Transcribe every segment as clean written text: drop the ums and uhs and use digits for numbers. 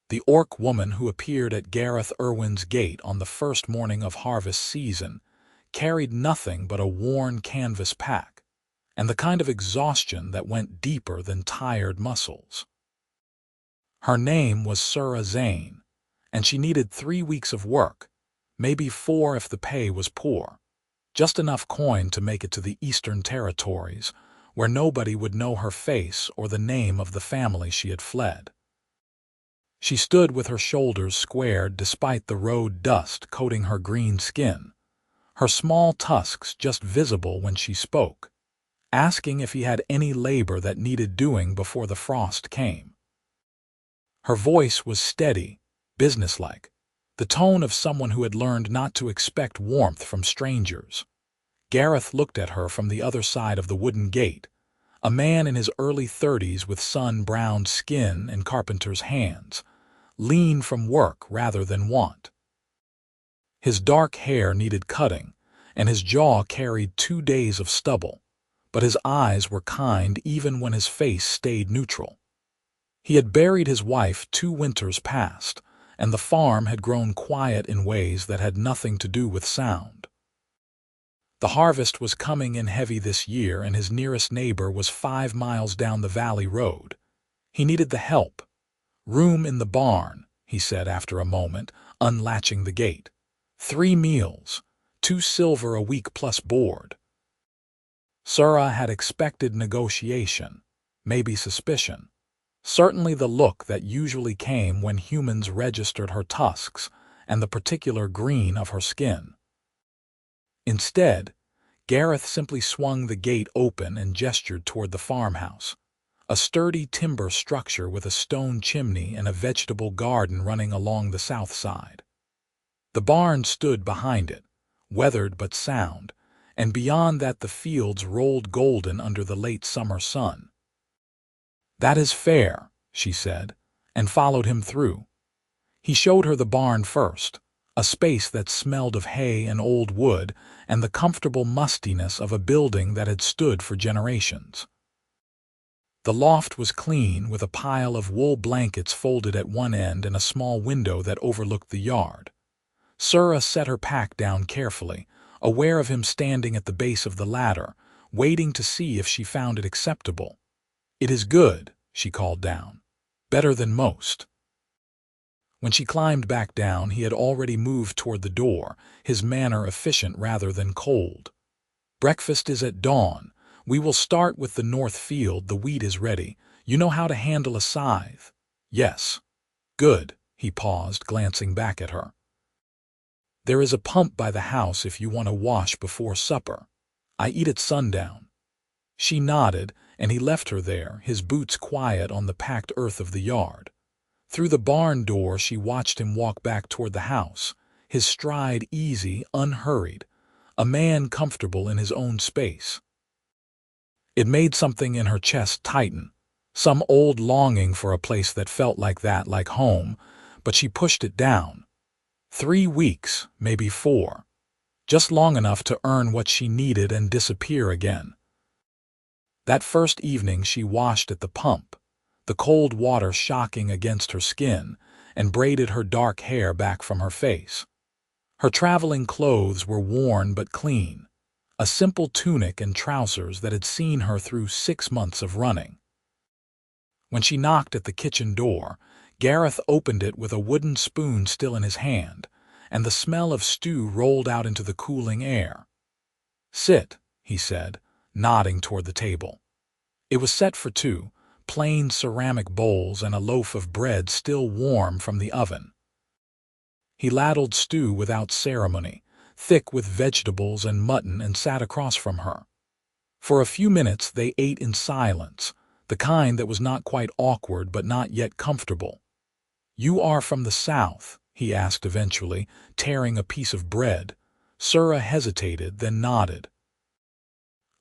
the orc woman who appeared at Gareth Irwin's gate on the first morning of harvest season, carried nothing but a worn canvas pack, and the kind of exhaustion that went deeper than tired muscles. Her name was Cirra Zayne, and she needed 3 weeks of work, maybe 4 if the pay was poor, just enough coin to make it to the Eastern Territories, where nobody would know her face or the name of the family she had fled. She stood with her shoulders squared despite the road dust coating her green skin, her small tusks just visible when she spoke, asking if he had any labor that needed doing before the frost came. Her voice was steady, businesslike, the tone of someone who had learned not to expect warmth from strangers. Gareth looked at her from the other side of the wooden gate, a man in his early 30s with sun-browned skin and carpenter's hands, lean from work rather than want. His dark hair needed cutting, and his jaw carried 2 days of stubble, but his eyes were kind even when his face stayed neutral. He had buried his wife 2 winters past, and the farm had grown quiet in ways that had nothing to do with sound. The harvest was coming in heavy this year, and his nearest neighbor was 5 miles down the valley road. He needed the help. "Room in the barn," he said after a moment, unlatching the gate. 3 meals, 2 silver a week plus board. Cirra had expected negotiation, maybe suspicion. Certainly the look that usually came when humans registered her tusks and the particular green of her skin. Instead, Gareth simply swung the gate open and gestured toward the farmhouse, a sturdy timber structure with a stone chimney and a vegetable garden running along the south side. The barn stood behind it, weathered but sound, and beyond that the fields rolled golden under the late summer sun. "That is fair," she said, and followed him through. He showed her the barn first, a space that smelled of hay and old wood and the comfortable mustiness of a building that had stood for generations. The loft was clean, with a pile of wool blankets folded at one end and a small window that overlooked the yard. Cirra set her pack down carefully, aware of him standing at the base of the ladder, waiting to see if she found it acceptable. "It is good," she called down. "Better than most." When she climbed back down, he had already moved toward the door, his manner efficient rather than cold. "Breakfast is at dawn. We will start with the north field. The wheat is ready. You know how to handle a scythe?" "Yes." "Good." He paused, glancing back at her. "There is a pump by the house if you want to wash before supper. I eat at sundown." She nodded, and he left her there, his boots quiet on the packed earth of the yard. Through the barn door she watched him walk back toward the house, his stride easy, unhurried, a man comfortable in his own space. It made something in her chest tighten, some old longing for a place that felt like that, like home, but she pushed it down. 3 weeks, maybe 4, just long enough to earn what she needed and disappear again. That first evening she washed at the pump, the cold water shocking against her skin, and braided her dark hair back from her face. Her traveling clothes were worn but clean, a simple tunic and trousers that had seen her through 6 months of running. When she knocked at the kitchen door, Gareth opened it with a wooden spoon still in his hand, and the smell of stew rolled out into the cooling air. "Sit," he said, nodding toward the table. It was set for 2, plain ceramic bowls and a loaf of bread still warm from the oven. He ladled stew without ceremony, thick with vegetables and mutton, and sat across from her. For a few minutes they ate in silence, the kind that was not quite awkward but not yet comfortable. "You are from the south?" he asked eventually, tearing a piece of bread. Cirra hesitated, then nodded.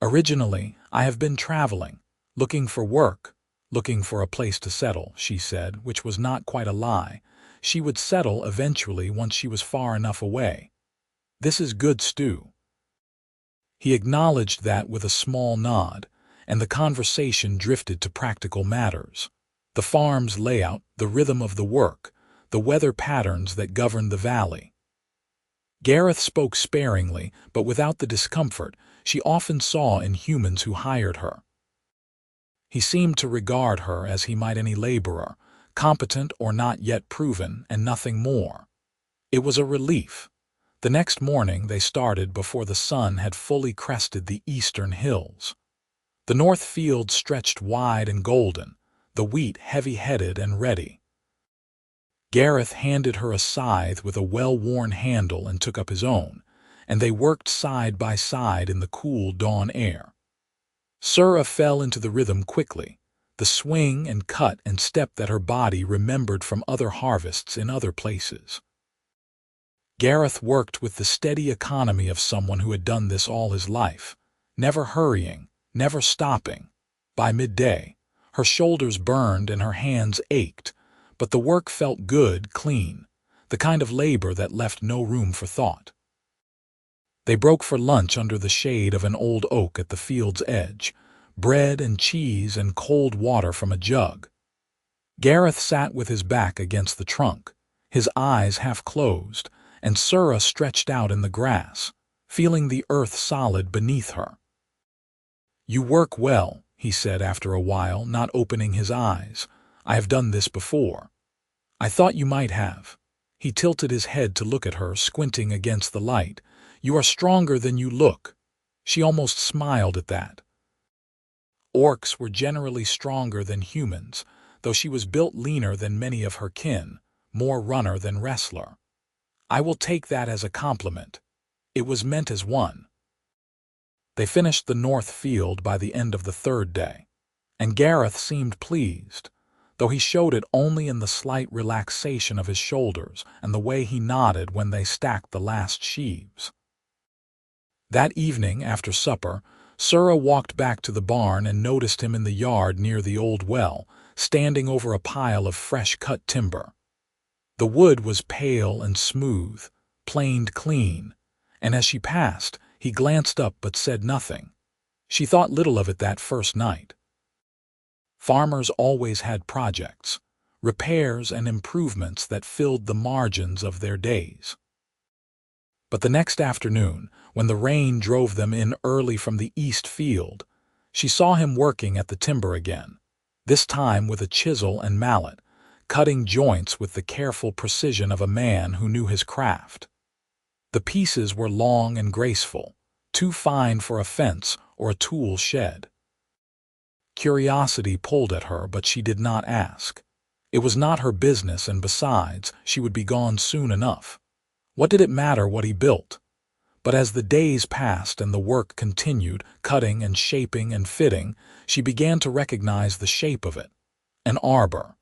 "Originally, I have been traveling, looking for work, looking for a place to settle," she said, which was not quite a lie. She would settle eventually once she was far enough away. "This is good stew." He acknowledged that with a small nod, and the conversation drifted to practical matters. The farm's layout, the rhythm of the work, the weather patterns that governed the valley. Gareth spoke sparingly, but without the discomfort she often saw in humans who hired her. He seemed to regard her as he might any laborer, competent or not yet proven, and nothing more. It was a relief. The next morning they started before the sun had fully crested the eastern hills. The north field stretched wide and golden, the wheat heavy-headed and ready. Gareth handed her a scythe with a well-worn handle and took up his own, and they worked side by side in the cool dawn air. Cirra fell into the rhythm quickly, the swing and cut and step that her body remembered from other harvests in other places. Gareth worked with the steady economy of someone who had done this all his life, never hurrying, never stopping. By midday, her shoulders burned and her hands ached, but the work felt good, clean, the kind of labor that left no room for thought. They broke for lunch under the shade of an old oak at the field's edge, bread and cheese and cold water from a jug. Gareth sat with his back against the trunk, his eyes half closed, and Cirra stretched out in the grass, feeling the earth solid beneath her. "You work well," he said after a while, not opening his eyes. "I have done this before." "I thought you might have." He tilted his head to look at her, squinting against the light. "You are stronger than you look." She almost smiled at that. Orcs were generally stronger than humans, though she was built leaner than many of her kin, more runner than wrestler. "I will take that as a compliment." It was meant as one. They finished the north field by the end of the third day, and Gareth seemed pleased, though he showed it only in the slight relaxation of his shoulders and the way he nodded when they stacked the last sheaves. That evening, after supper, Cirra walked back to the barn and noticed him in the yard near the old well, standing over a pile of fresh-cut timber. The wood was pale and smooth, planed clean, and as she passed, he glanced up but said nothing. She thought little of it that first night. Farmers always had projects, repairs and improvements that filled the margins of their days. But the next afternoon, when the rain drove them in early from the east field, she saw him working at the timber again, this time with a chisel and mallet, cutting joints with the careful precision of a man who knew his craft. The pieces were long and graceful, too fine for a fence or a tool shed. Curiosity pulled at her, but she did not ask. It was not her business, and besides, she would be gone soon enough. What did it matter what he built? But as the days passed and the work continued, cutting and shaping and fitting, she began to recognize the shape of it. An arbor.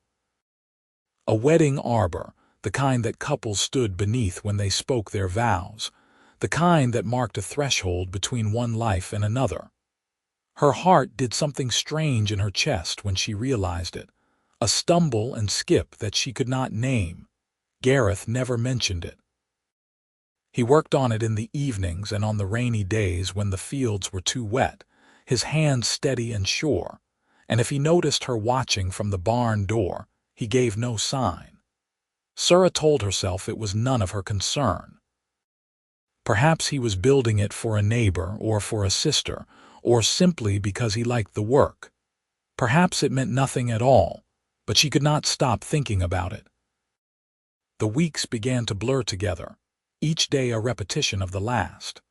A wedding arbor, the kind that couples stood beneath when they spoke their vows, the kind that marked a threshold between one life and another. Her heart did something strange in her chest when she realized it, a stumble and skip that she could not name. Gareth never mentioned it. He worked on it in the evenings and on the rainy days when the fields were too wet, his hands steady and sure, and if he noticed her watching from the barn door, he gave no sign. Cirra told herself it was none of her concern. Perhaps he was building it for a neighbor or for a sister, or simply because he liked the work. Perhaps it meant nothing at all, but she could not stop thinking about it. The weeks began to blur together, each day a repetition of the last.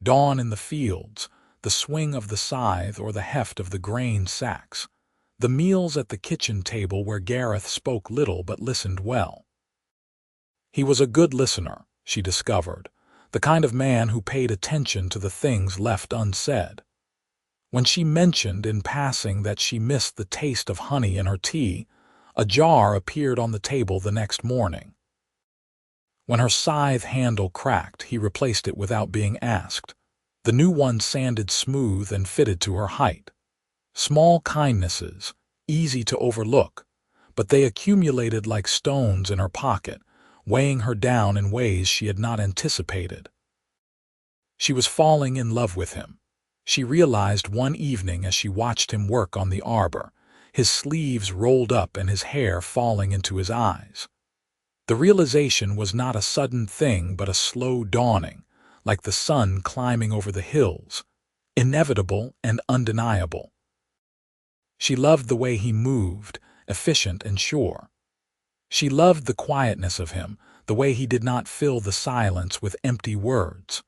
Dawn in the fields, the swing of the scythe or the heft of the grain sacks, the meals at the kitchen table where Gareth spoke little but listened well. He was a good listener, she discovered, the kind of man who paid attention to the things left unsaid. When she mentioned in passing that she missed the taste of honey in her tea, a jar appeared on the table the next morning. When her scythe handle cracked, he replaced it without being asked. The new one sanded smooth and fitted to her height. Small kindnesses, easy to overlook, but they accumulated like stones in her pocket, weighing her down in ways she had not anticipated. She was falling in love with him. She realized one evening as she watched him work on the arbor, his sleeves rolled up and his hair falling into his eyes. The realization was not a sudden thing but a slow dawning, like the sun climbing over the hills, inevitable and undeniable. She loved the way he moved, efficient and sure. She loved the quietness of him, the way he did not fill the silence with empty words.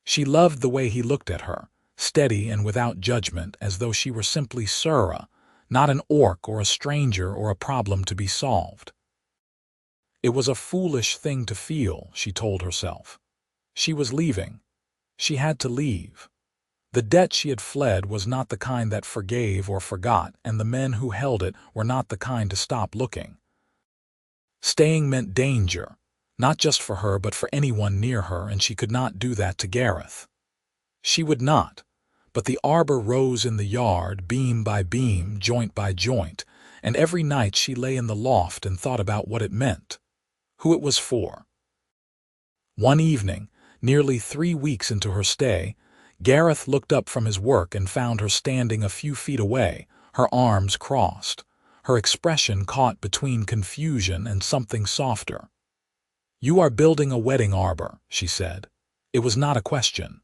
She loved the way he looked at her, steady and without judgment, as though she were simply Cirra, not an orc or a stranger or a problem to be solved. It was a foolish thing to feel, she told herself. She was leaving. She had to leave. The debt she had fled was not the kind that forgave or forgot, and the men who held it were not the kind to stop looking. Staying meant danger, not just for her but for anyone near her, and she could not do that to Gareth. She would not, but the arbor rose in the yard, beam by beam, joint by joint, and every night she lay in the loft and thought about what it meant, who it was for. One evening, nearly 3 weeks into her stay, Gareth looked up from his work and found her standing a few feet away, her arms crossed, her expression caught between confusion and something softer. "You are building a wedding arbor," she said. It was not a question.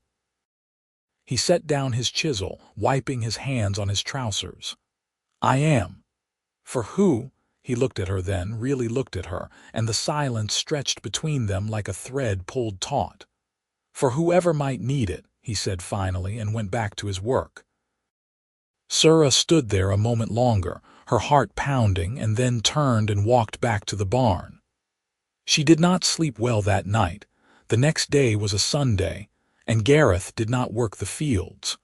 He set down his chisel, wiping his hands on his trousers. "I am." "For who?" He looked at her then, really looked at her, and the silence stretched between them like a thread pulled taut. "For whoever might need it," he said finally, and went back to his work. Cirra stood there a moment longer, her heart pounding, and then turned and walked back to the barn. She did not sleep well that night. The next day was a Sunday, and Gareth did not work the fields.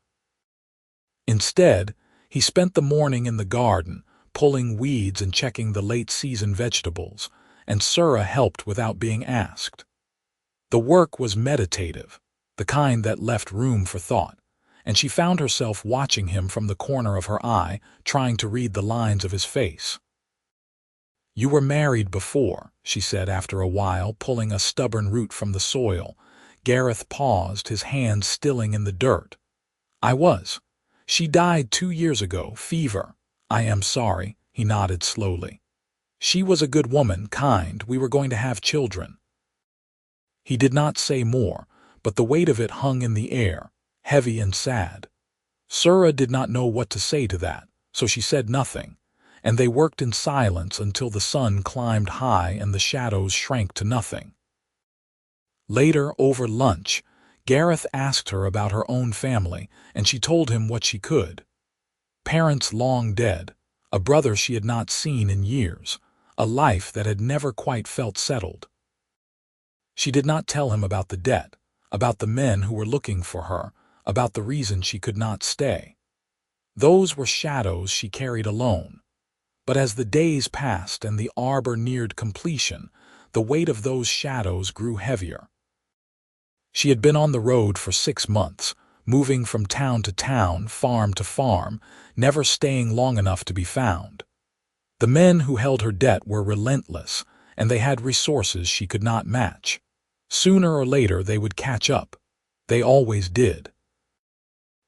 Instead, he spent the morning in the garden, pulling weeds and checking the late-season vegetables, and Cirra helped without being asked. The work was meditative, the kind that left room for thought, and she found herself watching him from the corner of her eye, trying to read the lines of his face. "You were married before," she said after a while, pulling a stubborn root from the soil. Gareth paused, his hands stilling in the dirt. "I was. She died 2 years ago, fever." "I am sorry," he nodded slowly. "She was a good woman, kind. We were going to have children." He did not say more, but the weight of it hung in the air, heavy and sad. Cirra did not know what to say to that, so she said nothing, and they worked in silence until the sun climbed high and the shadows shrank to nothing. Later, over lunch, Gareth asked her about her own family, and she told him what she could. Parents long dead, a brother she had not seen in years, a life that had never quite felt settled. She did not tell him about the debt, about the men who were looking for her, about the reason she could not stay. Those were shadows she carried alone. But as the days passed and the arbor neared completion, the weight of those shadows grew heavier. She had been on the road for 6 months, moving from town to town, farm to farm, never staying long enough to be found. The men who held her debt were relentless, and they had resources she could not match. Sooner or later they would catch up. They always did.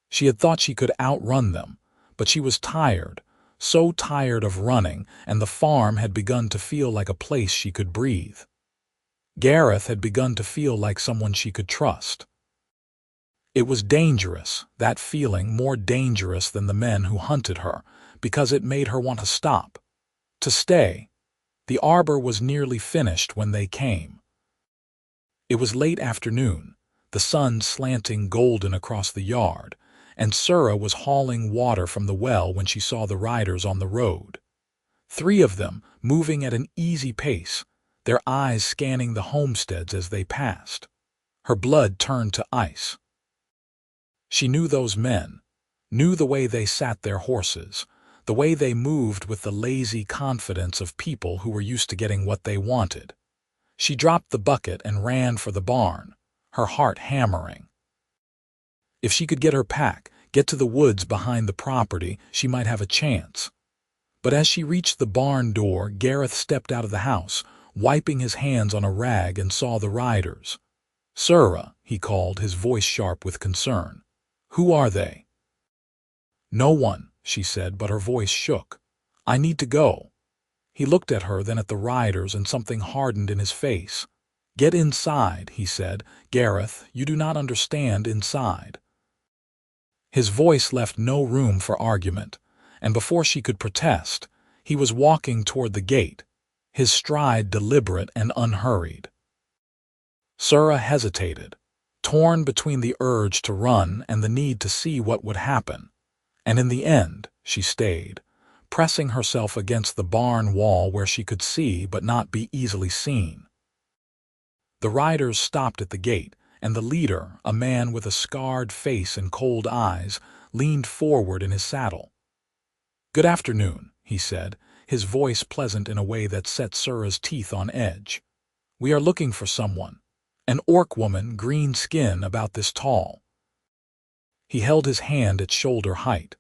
She had thought she could outrun them, but she was tired, so tired of running, and the farm had begun to feel like a place she could breathe. Gareth had begun to feel like someone she could trust. It was dangerous, that feeling, more dangerous than the men who hunted her, because it made her want to stop, to stay. The arbor was nearly finished when they came. It was late afternoon, the sun slanting golden across the yard, and Cirra was hauling water from the well when she saw the riders on the road. 3 of them, moving at an easy pace, their eyes scanning the homesteads as they passed. Her blood turned to ice. She knew those men, knew the way they sat their horses, the way they moved with the lazy confidence of people who were used to getting what they wanted. She dropped the bucket and ran for the barn, her heart hammering. If she could get her pack, get to the woods behind the property, she might have a chance. But as she reached the barn door, Gareth stepped out of the house, wiping his hands on a rag, and saw the riders. "Cirra," he called, his voice sharp with concern. "Who are they?" "No one," she said, but her voice shook. "I need to go." He looked at her, then at the riders, and something hardened in his face. "Get inside," he said. "Gareth, you do not understand inside." His voice left no room for argument, and before she could protest, he was walking toward the gate, his stride deliberate and unhurried. Cirra hesitated, torn between the urge to run and the need to see what would happen, and in the end she stayed, pressing herself against the barn wall where she could see but not be easily seen. The riders stopped at the gate, and the leader, a man with a scarred face and cold eyes, leaned forward in his saddle. "Good afternoon," he said, his voice pleasant in a way that set Cirra's teeth on edge. "We are looking for someone. An orc woman, green skin, about this tall." He held his hand at shoulder height.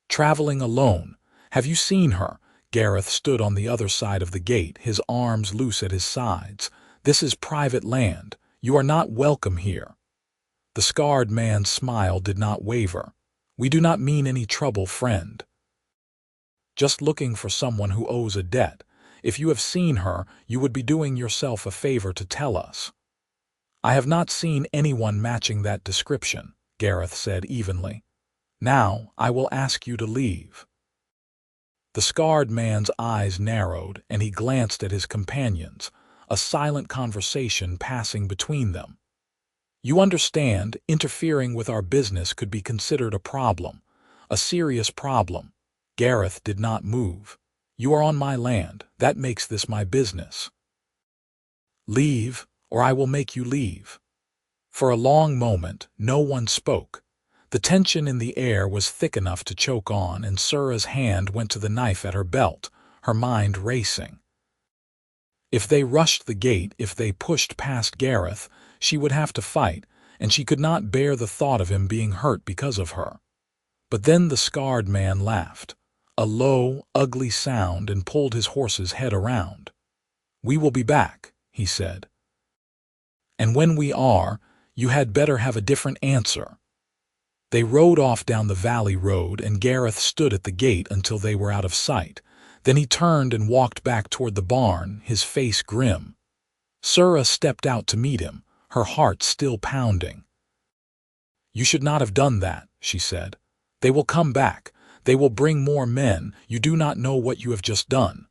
"Traveling alone. Have you seen her?" Gareth stood on the other side of the gate, his arms loose at his sides. "This is private land. You are not welcome here." The scarred man's smile did not waver. "We do not mean any trouble, friend. Just looking for someone who owes a debt. If you have seen her, you would be doing yourself a favor to tell us." "I have not seen anyone matching that description," Gareth said evenly. "Now I will ask you to leave." The scarred man's eyes narrowed, and he glanced at his companions, a silent conversation passing between them. "You understand, interfering with our business could be considered a problem, a serious problem." Gareth did not move. "You are on my land. That makes this my business. Leave, or I will make you leave." For a long moment, no one spoke. The tension in the air was thick enough to choke on, and Cirra's hand went to the knife at her belt, her mind racing. If they rushed the gate, if they pushed past Gareth, she would have to fight, and she could not bear the thought of him being hurt because of her. But then the scarred man laughed, a low, ugly sound, and pulled his horse's head around. "We will be back," he said. "And when we are, you had better have a different answer." They rode off down the valley road, and Gareth stood at the gate until they were out of sight. Then he turned and walked back toward the barn, his face grim. Cirra stepped out to meet him, her heart still pounding. "You should not have done that," she said. "They will come back. They will bring more men. You do not know what you have just done."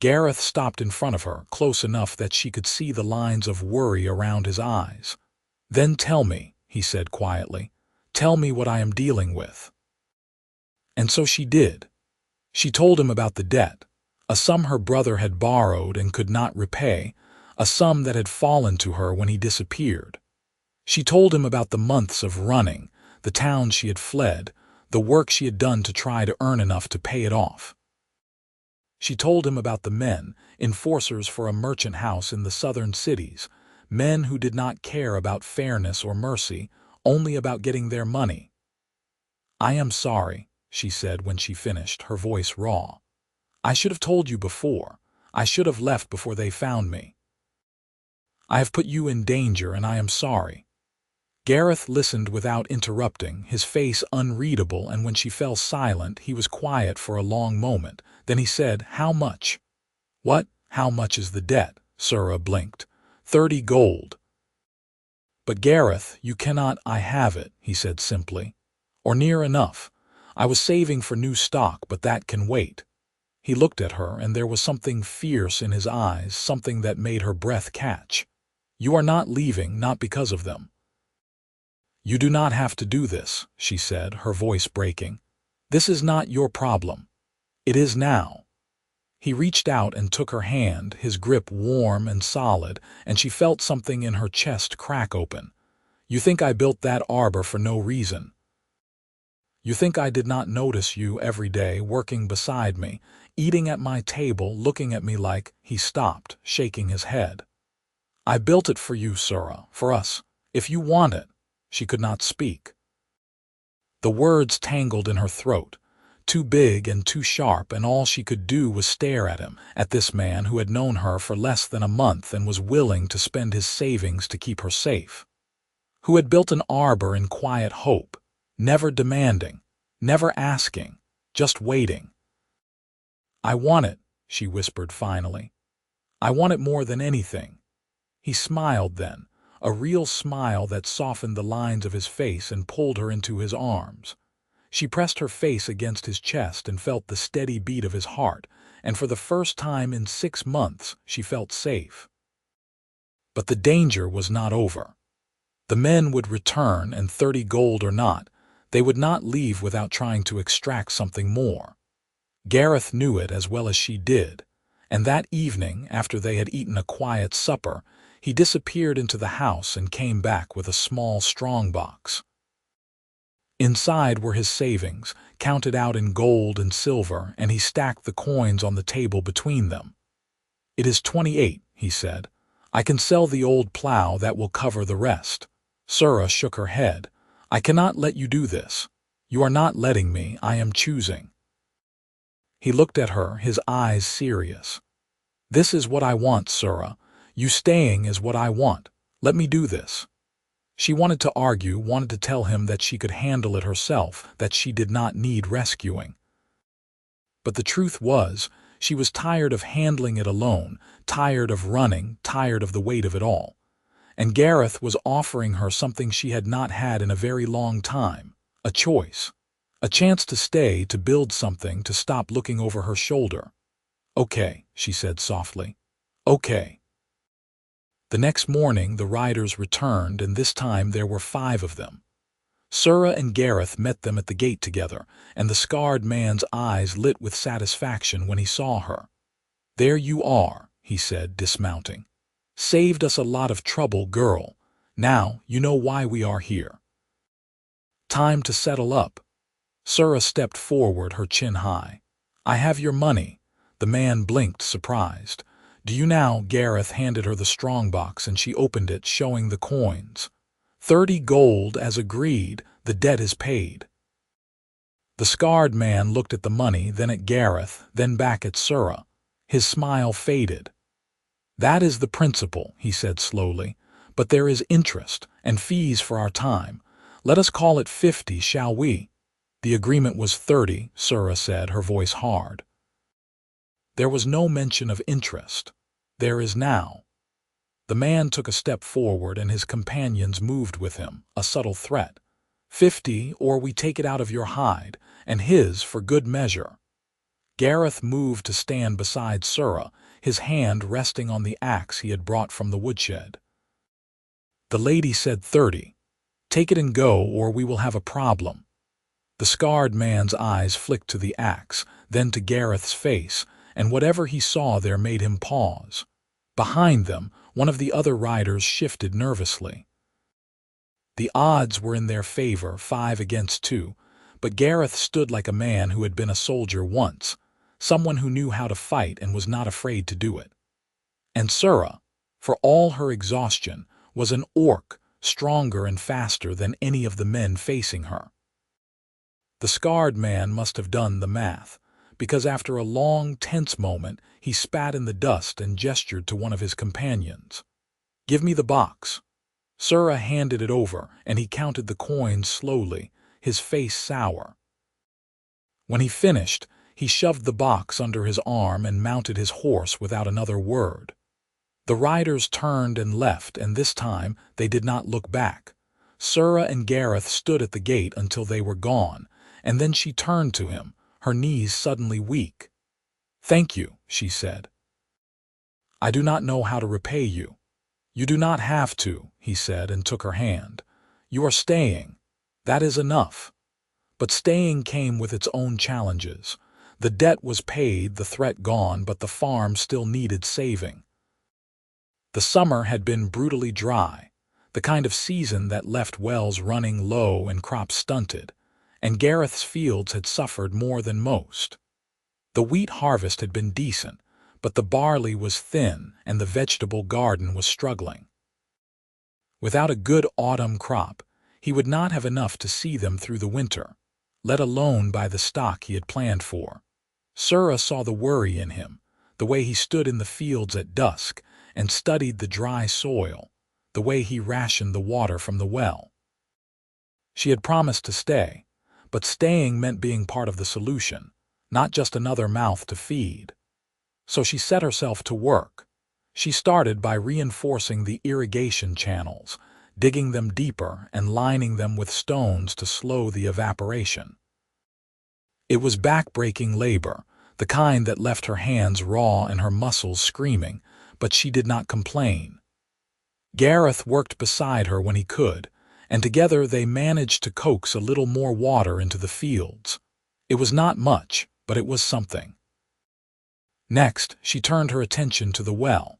Gareth stopped in front of her, close enough that she could see the lines of worry around his eyes. "Then tell me," he said quietly. "Tell me what I am dealing with." And so she did. She told him about the debt, a sum her brother had borrowed and could not repay, a sum that had fallen to her when he disappeared. She told him about the months of running, the town she had fled, the work she had done to try to earn enough to pay it off. She told him about the men, enforcers for a merchant house in the southern cities, men who did not care about fairness or mercy, only about getting their money. "I am sorry," she said when she finished, her voice raw. "I should have told you before. I should have left before they found me. I have put you in danger, and I am sorry." Gareth listened without interrupting, his face unreadable, and when she fell silent, he was quiet for a long moment. Then he said, "How much?" "What? How much is the debt?" Cirra blinked. 30 gold. "But Gareth, you cannot—" "I have it," he said simply. "Or near enough. I was saving for new stock, but that can wait." He looked at her, and there was something fierce in his eyes, something that made her breath catch. "You are not leaving, not because of them." "You do not have to do this," she said, her voice breaking. "This is not your problem. It is now." He reached out and took her hand, his grip warm and solid, and she felt something in her chest crack open. "You think I built that arbor for no reason. You think I did not notice you every day, working beside me, eating at my table, looking at me like—" He stopped, shaking his head. "I built it for you, Cirra, for us. If you want it." She could not speak. The words tangled in her throat, too big and too sharp, and all she could do was stare at him, at this man who had known her for less than a month and was willing to spend his savings to keep her safe. Who had built an arbor in quiet hope, never demanding, never asking, just waiting. "I want it," she whispered finally. "I want it more than anything." He smiled then, a real smile that softened the lines of his face and pulled her into his arms. She pressed her face against his chest and felt the steady beat of his heart, and for the first time in 6 months she felt safe. But the danger was not over. The men would return, and 30 gold or not, they would not leave without trying to extract something more. Gareth knew it as well as she did, and that evening, after they had eaten a quiet supper, he disappeared into the house and came back with a small strongbox. Inside were his savings, counted out in gold and silver, and he stacked the coins on the table between them. "It is 28, he said. "I can sell the old plough, that will cover the rest." Cirra shook her head. "I cannot let you do this. You are not letting me, I am choosing." He looked at her, his eyes serious. "This is what I want, Cirra. You staying is what I want. Let me do this." She wanted to argue, wanted to tell him that she could handle it herself, that she did not need rescuing. But the truth was, she was tired of handling it alone, tired of running, tired of the weight of it all. And Gareth was offering her something she had not had in a very long time, a choice. A chance to stay, to build something, to stop looking over her shoulder. "Okay," she said softly. "Okay." The next morning the riders returned, and this time there were 5 of them. Cirra and Gareth met them at the gate together, and the scarred man's eyes lit with satisfaction when he saw her. "There you are," he said, dismounting. "Saved us a lot of trouble, girl. Now you know why we are here. Time to settle up." Cirra stepped forward, her chin high. "I have your money." The man blinked, surprised. "Do you now?" Gareth handed her the strongbox, and she opened it, showing the coins. 30 gold, as agreed. The debt is paid." The scarred man looked at the money, then at Gareth, then back at Cirra. His smile faded. "That is the principal," he said slowly. "But there is interest, and fees for our time. Let us call it 50, shall we?" "The agreement was 30, Cirra said, her voice hard. "There was no mention of interest. There is now." The man took a step forward, and his companions moved with him, a subtle threat. 50, or we take it out of your hide, and his for good measure." Gareth moved to stand beside Cirra, his hand resting on the axe he had brought from the woodshed. "The lady said 30. Take it and go, or we will have a problem." The scarred man's eyes flicked to the axe, then to Gareth's face, and whatever he saw there made him pause. Behind them, one of the other riders shifted nervously. The odds were in their favor, 5 against 2, but Gareth stood like a man who had been a soldier once, someone who knew how to fight and was not afraid to do it. And Cirra, for all her exhaustion, was an orc, stronger and faster than any of the men facing her. The scarred man must have done the math, because after a long, tense moment, he spat in the dust and gestured to one of his companions. "Give me the box." Cirra handed it over, and he counted the coins slowly, his face sour. When he finished, he shoved the box under his arm and mounted his horse without another word. The riders turned and left, and this time they did not look back. Cirra and Gareth stood at the gate until they were gone, and then she turned to him, her knees suddenly weak. "Thank you," she said. "I do not know how to repay you." "You do not have to," he said, and took her hand. "You are staying. That is enough." But staying came with its own challenges. The debt was paid, the threat gone, but the farm still needed saving. The summer had been brutally dry, the kind of season that left wells running low and crops stunted, and Gareth's fields had suffered more than most. The wheat harvest had been decent, but the barley was thin and the vegetable garden was struggling. Without a good autumn crop, he would not have enough to see them through the winter, let alone buy the stock he had planned for. Cirra saw the worry in him, the way he stood in the fields at dusk and studied the dry soil, the way he rationed the water from the well. She had promised to stay, but staying meant being part of the solution, not just another mouth to feed. So she set herself to work. She started by reinforcing the irrigation channels, digging them deeper and lining them with stones to slow the evaporation. It was back-breaking labor, the kind that left her hands raw and her muscles screaming, but she did not complain. Gareth worked beside her when he could, and together they managed to coax a little more water into the fields. It was not much, but it was something. Next, she turned her attention to the well.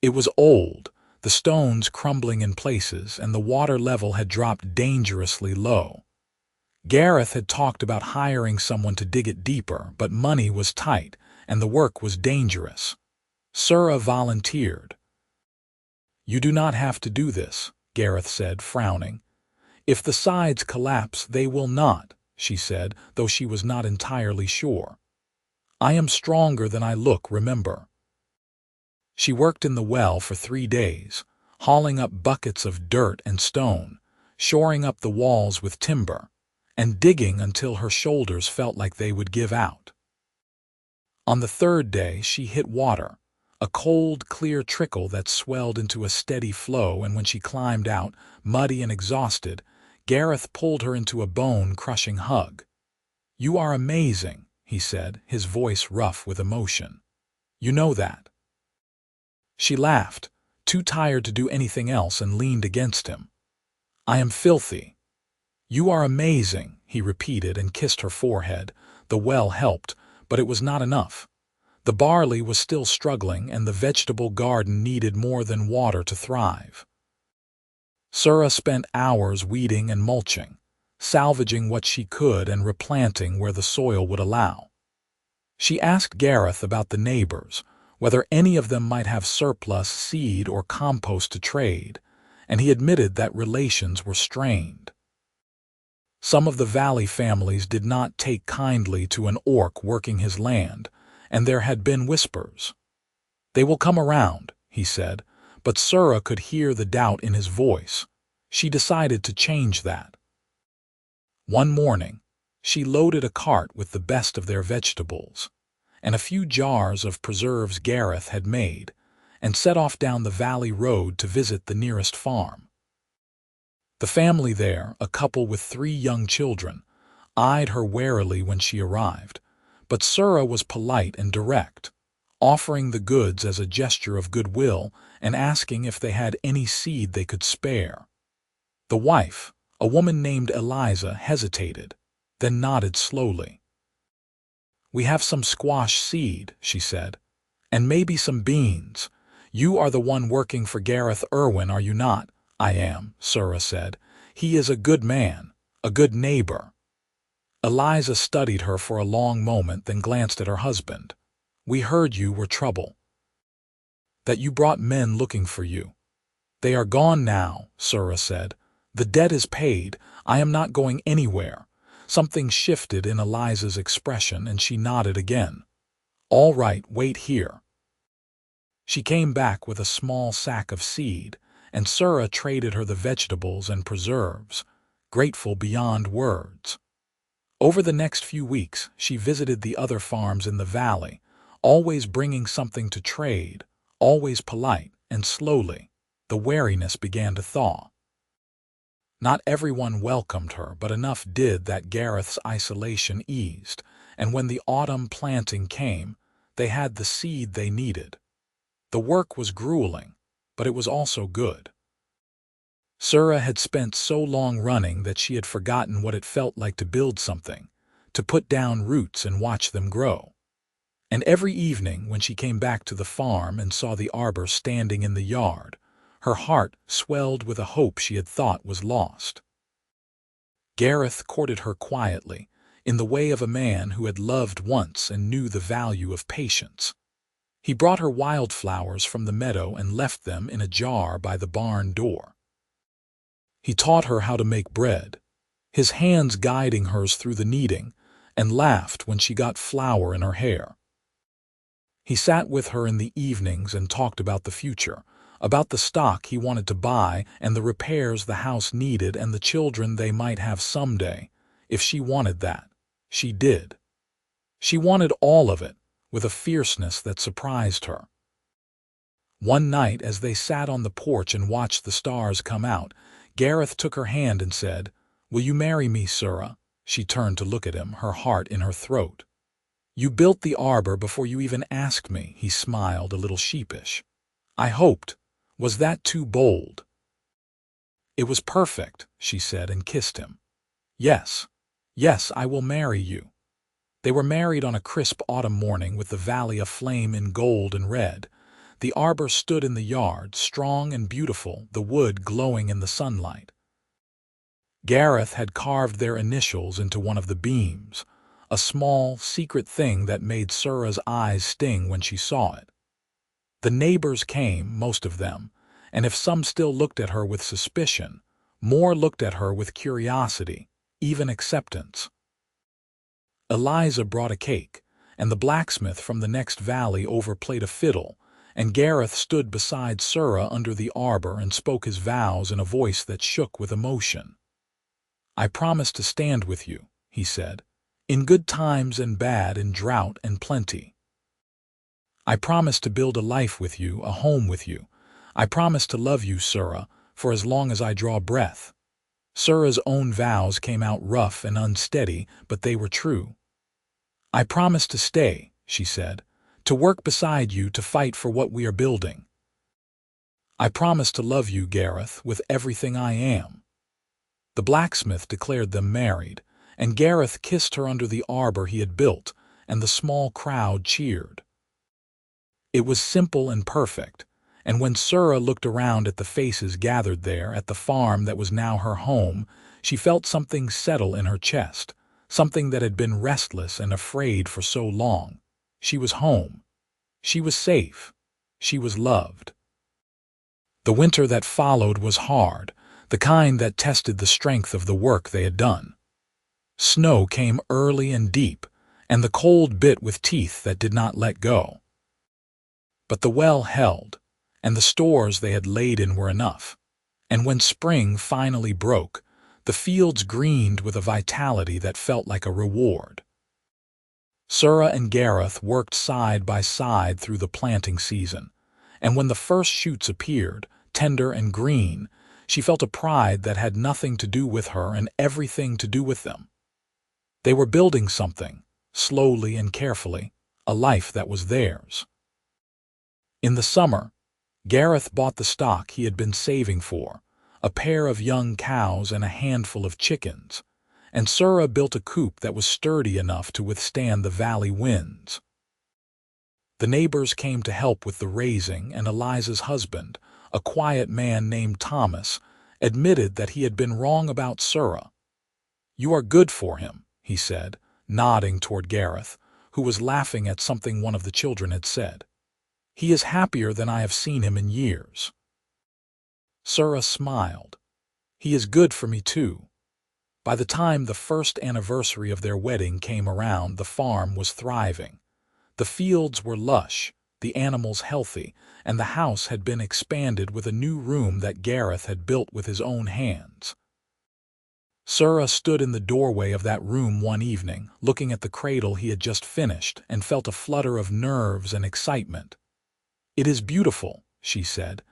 It was old, the stones crumbling in places, and the water level had dropped dangerously low. Gareth had talked about hiring someone to dig it deeper, but money was tight, and the work was dangerous. Cirra volunteered. "You do not have to do this," Gareth said, frowning. "If the sides collapse, they will not," she said, though she was not entirely sure. "I am stronger than I look, remember." She worked in the well for 3 days, hauling up buckets of dirt and stone, shoring up the walls with timber, and digging until her shoulders felt like they would give out. On the 3rd day, she hit water, a cold, clear trickle that swelled into a steady flow, and when she climbed out, muddy and exhausted, Gareth pulled her into a bone-crushing hug. "You are amazing," he said, his voice rough with emotion. "You know that." She laughed, too tired to do anything else, and leaned against him. "I am filthy." "You are amazing," he repeated and kissed her forehead. The well helped, but it was not enough. The barley was still struggling, and the vegetable garden needed more than water to thrive. Cirra spent hours weeding and mulching, salvaging what she could and replanting where the soil would allow. She asked Gareth about the neighbors, whether any of them might have surplus seed or compost to trade, and he admitted that relations were strained. Some of the valley families did not take kindly to an orc working his land, and there had been whispers. "They will come around," he said, but Cirra could hear the doubt in his voice. She decided to change that. One morning, she loaded a cart with the best of their vegetables, and a few jars of preserves Gareth had made, and set off down the valley road to visit the nearest farm. The family there, a couple with 3 young children, eyed her warily when she arrived, but Cirra was polite and direct, offering the goods as a gesture of goodwill and asking if they had any seed they could spare. The wife, a woman named Eliza, hesitated, then nodded slowly. "We have some squash seed," she said, "and maybe some beans. You are the one working for Gareth Irwin, are you not?" "I am," Cirra said. "He is a good man, a good neighbor." Eliza studied her for a long moment, then glanced at her husband. "We heard you were trouble, that you brought men looking for you." "They are gone now," Cirra said. "The debt is paid. I am not going anywhere." Something shifted in Eliza's expression, and she nodded again. "All right, wait here." She came back with a small sack of seed, and Cirra traded her the vegetables and preserves, grateful beyond words. Over the next few weeks, she visited the other farms in the valley, always bringing something to trade, always polite, and slowly, the wariness began to thaw. Not everyone welcomed her, but enough did that Gareth's isolation eased, and when the autumn planting came, they had the seed they needed. The work was grueling, but it was also good. Cirra had spent so long running that she had forgotten what it felt like to build something, to put down roots and watch them grow. And every evening when she came back to the farm and saw the arbor standing in the yard, her heart swelled with a hope she had thought was lost. Gareth courted her quietly, in the way of a man who had loved once and knew the value of patience. He brought her wildflowers from the meadow and left them in a jar by the barn door. He taught her how to make bread, his hands guiding hers through the kneading, and laughed when she got flour in her hair. He sat with her in the evenings and talked about the future, about the stock he wanted to buy and the repairs the house needed and the children they might have someday. If she wanted that, she did. She wanted all of it, with a fierceness that surprised her. One night, as they sat on the porch and watched the stars come out, Gareth took her hand and said, "Will you marry me, Cirra?" She turned to look at him, her heart in her throat. "You built the arbor before you even asked me," he smiled, a little sheepish. "I hoped. Was that too bold?" "It was perfect," she said, and kissed him. "Yes, yes, I will marry you." They were married on a crisp autumn morning with the valley aflame in gold and red. The arbor stood in the yard, strong and beautiful, the wood glowing in the sunlight. Gareth had carved their initials into one of the beams, a small, secret thing that made Cirra's eyes sting when she saw it. The neighbors came, most of them, and if some still looked at her with suspicion, more looked at her with curiosity, even acceptance. Eliza brought a cake, and the blacksmith from the next valley over played a fiddle, and Gareth stood beside Cirra under the arbor and spoke his vows in a voice that shook with emotion. "I promise to stand with you," he said, "in good times and bad, in drought and plenty. I promise to build a life with you, a home with you. I promise to love you, Cirra, for as long as I draw breath." Cirra's own vows came out rough and unsteady, but they were true. "I promise to stay," she said, "to work beside you, to fight for what we are building. I promise to love you, Gareth, with everything I am." The blacksmith declared them married, and Gareth kissed her under the arbor he had built, and the small crowd cheered. It was simple and perfect, and when Cirra looked around at the faces gathered there at the farm that was now her home, she felt something settle in her chest, something that had been restless and afraid for so long. She was home. She was safe. She was loved. The winter that followed was hard, the kind that tested the strength of the work they had done. Snow came early and deep, and the cold bit with teeth that did not let go. But the well held, and the stores they had laid in were enough. And when spring finally broke, the fields greened with a vitality that felt like a reward. Cirra and Gareth worked side by side through the planting season, and when the first shoots appeared, tender and green, she felt a pride that had nothing to do with her and everything to do with them. They were building something, slowly and carefully, a life that was theirs. In the summer, Gareth bought the stock he had been saving for, a pair of young cows and a handful of chickens, and Cirra built a coop that was sturdy enough to withstand the valley winds. The neighbors came to help with the raising, and Eliza's husband, a quiet man named Thomas, admitted that he had been wrong about Cirra. "You are good for him," he said, nodding toward Gareth, who was laughing at something one of the children had said. "He is happier than I have seen him in years." Cirra smiled. "He is good for me too." By the time the first anniversary of their wedding came around, the farm was thriving. The fields were lush, the animals healthy, and the house had been expanded with a new room that Gareth had built with his own hands. Cirra stood in the doorway of that room one evening, looking at the cradle he had just finished, and felt a flutter of nerves and excitement. "It is beautiful," she said.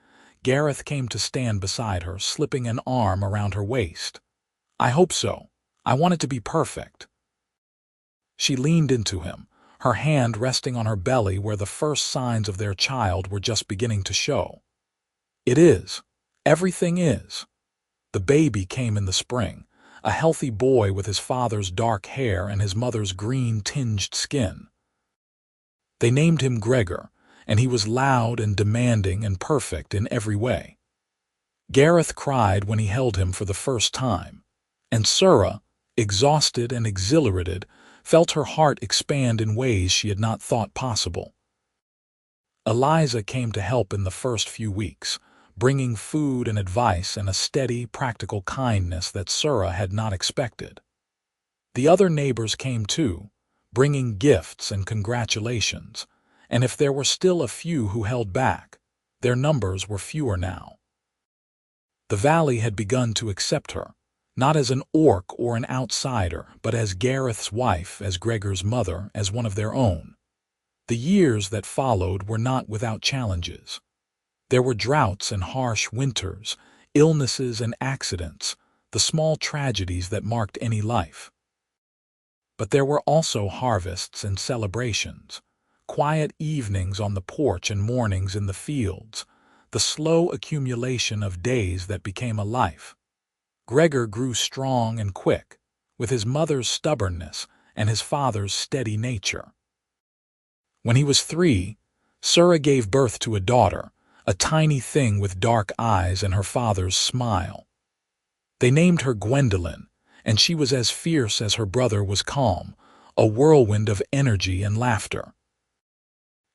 Gareth came to stand beside her, slipping an arm around her waist. "I hope so. I want it to be perfect." She leaned into him, her hand resting on her belly where the first signs of their child were just beginning to show. "It is. Everything is." The baby came in the spring, a healthy boy with his father's dark hair and his mother's green-tinged skin. They named him Gregor, and he was loud and demanding and perfect in every way. Gareth cried when he held him for the first time, and Cirra, exhausted and exhilarated, felt her heart expand in ways she had not thought possible. Eliza came to help in the first few weeks, bringing food and advice and a steady, practical kindness that Cirra had not expected. The other neighbors came too, bringing gifts and congratulations, and if there were still a few who held back, their numbers were fewer now. The valley had begun to accept her, not as an orc or an outsider, but as Gareth's wife, as Gregor's mother, as one of their own. The years that followed were not without challenges. There were droughts and harsh winters, illnesses and accidents, the small tragedies that marked any life. But there were also harvests and celebrations, quiet evenings on the porch and mornings in the fields, the slow accumulation of days that became a life. Gregor grew strong and quick, with his mother's stubbornness and his father's steady nature. When he was 3, Cirra gave birth to a daughter, a tiny thing with dark eyes and her father's smile. They named her Gwendolen, and she was as fierce as her brother was calm, a whirlwind of energy and laughter.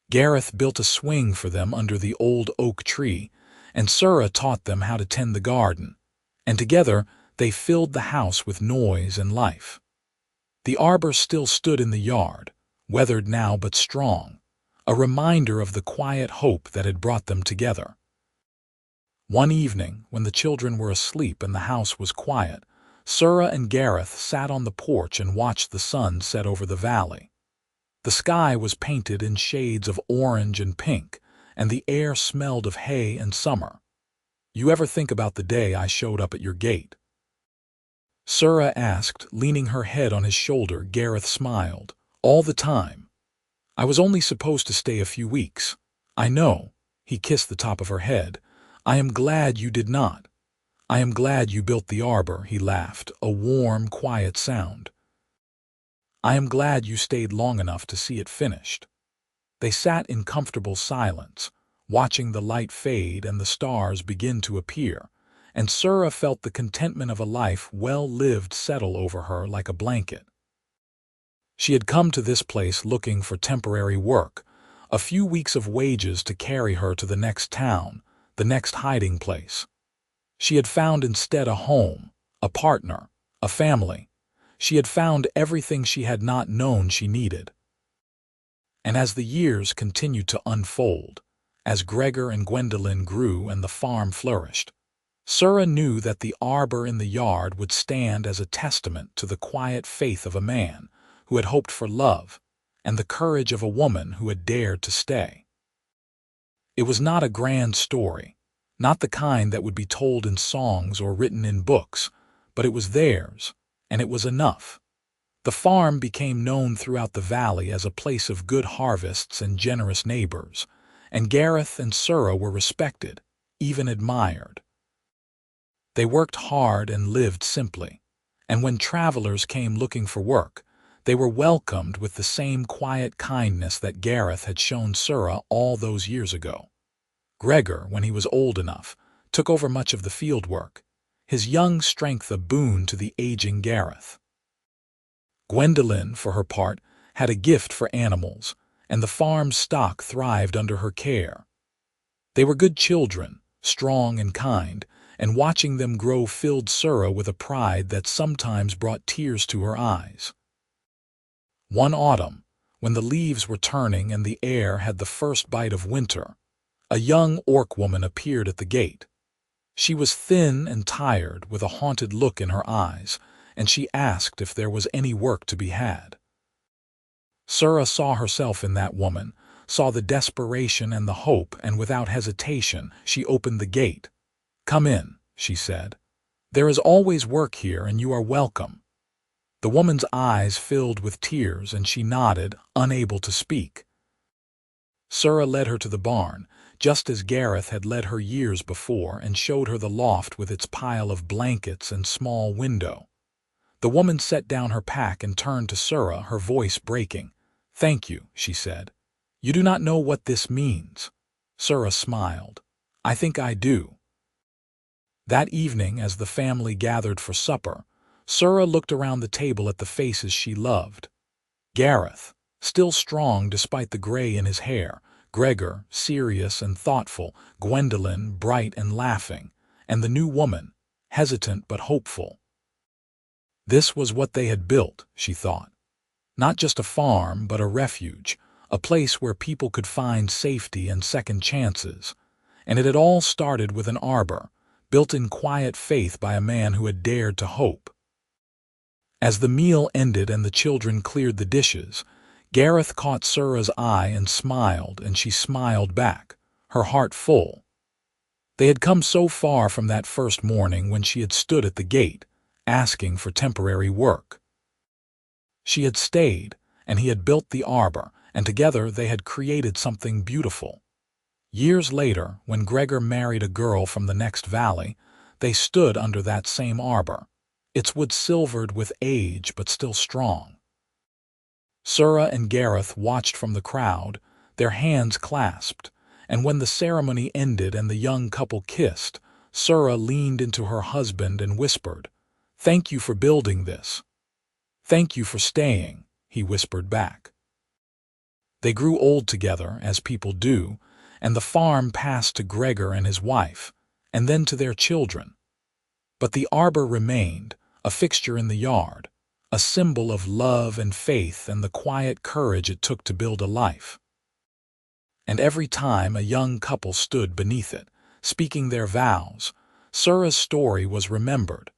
Gareth built a swing for them under the old oak tree, and Cirra taught them how to tend the garden, and together they filled the house with noise and life. The arbor still stood in the yard, weathered now but strong, a reminder of the quiet hope that had brought them together. One evening, when the children were asleep and the house was quiet, Cirra and Gareth sat on the porch and watched the sun set over the valley. The sky was painted in shades of orange and pink, and the air smelled of hay and summer. "You ever think about the day I showed up at your gate?" Cirra asked, leaning her head on his shoulder. Gareth smiled. "All the time. I was only supposed to stay a few weeks." "I know." He kissed the top of her head. "I am glad you did not. I am glad you built the arbor," he laughed, a warm, quiet sound. "I am glad you stayed long enough to see it finished." They sat in comfortable silence, watching the light fade and the stars begin to appear, and Cirra felt the contentment of a life well lived settle over her like a blanket. She had come to this place looking for temporary work, a few weeks of wages to carry her to the next town, the next hiding place. She had found instead a home, a partner, a family. She had found everything she had not known she needed. And as the years continued to unfold, as Gregor and Gwendolen grew and the farm flourished, Cirra knew that the arbor in the yard would stand as a testament to the quiet faith of a man who had hoped for love and the courage of a woman who had dared to stay. It was not a grand story, not the kind that would be told in songs or written in books, but it was theirs, and it was enough. The farm became known throughout the valley as a place of good harvests and generous neighbors, and Gareth and Cirra were respected, even admired. They worked hard and lived simply, and when travelers came looking for work, they were welcomed with the same quiet kindness that Gareth had shown Cirra all those years ago. Gregor, when he was old enough, took over much of the field work, his young strength a boon to the aging Gareth. Gwendolen, for her part, had a gift for animals, and the farm's stock thrived under her care. They were good children, strong and kind, and watching them grow filled Cirra with a pride that sometimes brought tears to her eyes. One autumn, when the leaves were turning and the air had the first bite of winter, a young orc woman appeared at the gate. She was thin and tired, with a haunted look in her eyes, and she asked if there was any work to be had. Cirra saw herself in that woman, saw the desperation and the hope, and without hesitation she opened the gate. "Come in," she said. "There is always work here, and you are welcome." The woman's eyes filled with tears, and she nodded, unable to speak. Cirra led her to the barn, just as Gareth had led her years before, and showed her the loft with its pile of blankets and small window. The woman set down her pack and turned to Cirra, her voice breaking. "Thank you," she said. "You do not know what this means." Cirra smiled. "I think I do." That evening, as the family gathered for supper, Cirra looked around the table at the faces she loved. Gareth, still strong despite the gray in his hair, Gregor, serious and thoughtful, Gwendolen, bright and laughing, and the new woman, hesitant but hopeful. This was what they had built, she thought. Not just a farm, but a refuge, a place where people could find safety and second chances. And it had all started with an arbor, built in quiet faith by a man who had dared to hope. As the meal ended and the children cleared the dishes, Gareth caught Cirra's eye and she smiled back, her heart full. They had come so far from that first morning when she had stood at the gate, asking for temporary work. She had stayed, and he had built the arbor, and together they had created something beautiful. Years later, when Gregor married a girl from the next valley, they stood under that same arbor, its wood silvered with age but still strong. Cirra and Gareth watched from the crowd, their hands clasped, and when the ceremony ended and the young couple kissed, Cirra leaned into her husband and whispered, "Thank you for building this. Thank you for staying," he whispered back. They grew old together, as people do, and the farm passed to Gregor and his wife, and then to their children. But the arbor remained, a fixture in the yard, a symbol of love and faith and the quiet courage it took to build a life. And every time a young couple stood beneath it, speaking their vows, Cirra's story was remembered.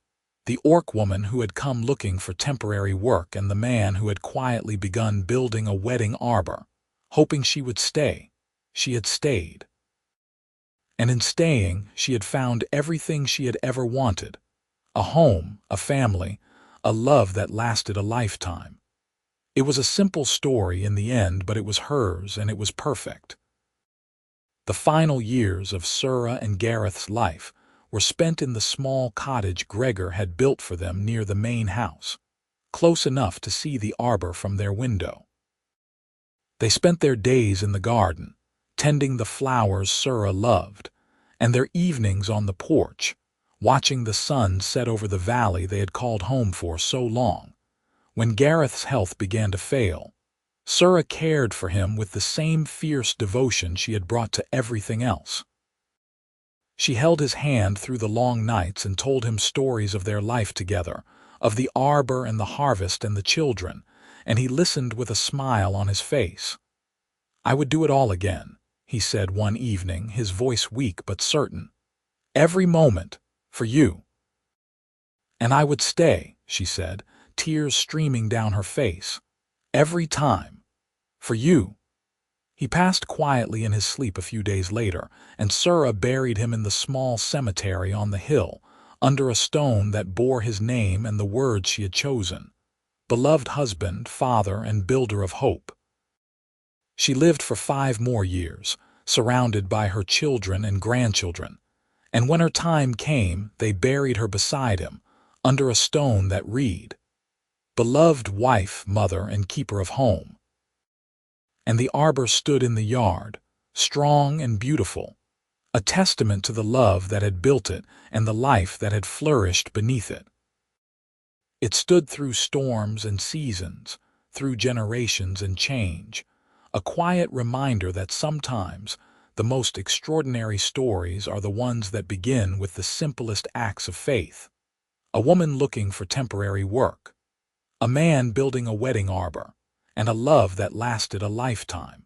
The orc woman who had come looking for temporary work and the man who had quietly begun building a wedding arbor, hoping she would stay. She had stayed. And in staying, she had found everything she had ever wanted: a home, a family, a love that lasted a lifetime. It was a simple story in the end, but it was hers, and it was perfect. The final years of Cirra and Gareth's life were spent in the small cottage Gregor had built for them near the main house, close enough to see the arbor from their window. They spent their days in the garden, tending the flowers Cirra loved, and their evenings on the porch, watching the sun set over the valley they had called home for so long. When Gareth's health began to fail, Cirra cared for him with the same fierce devotion she had brought to everything else. She held his hand through the long nights and told him stories of their life together, of the arbor and the harvest and the children, and he listened with a smile on his face. "I would do it all again," he said one evening, his voice weak but certain. "Every moment, for you." "And I would stay," she said, tears streaming down her face. "Every time. For you." He passed quietly in his sleep a few days later, and Cirra buried him in the small cemetery on the hill, under a stone that bore his name and the words she had chosen: "Beloved husband, father, and builder of hope." She lived for 5 more years, surrounded by her children and grandchildren, and when her time came, they buried her beside him, under a stone that read, "Beloved wife, mother, and keeper of home." And the arbor stood in the yard, strong and beautiful, a testament to the love that had built it and the life that had flourished beneath it. It stood through storms and seasons, through generations and change, a quiet reminder that sometimes the most extraordinary stories are the ones that begin with the simplest acts of faith: a woman looking for temporary work, a man building a wedding arbor, and a love that lasted a lifetime.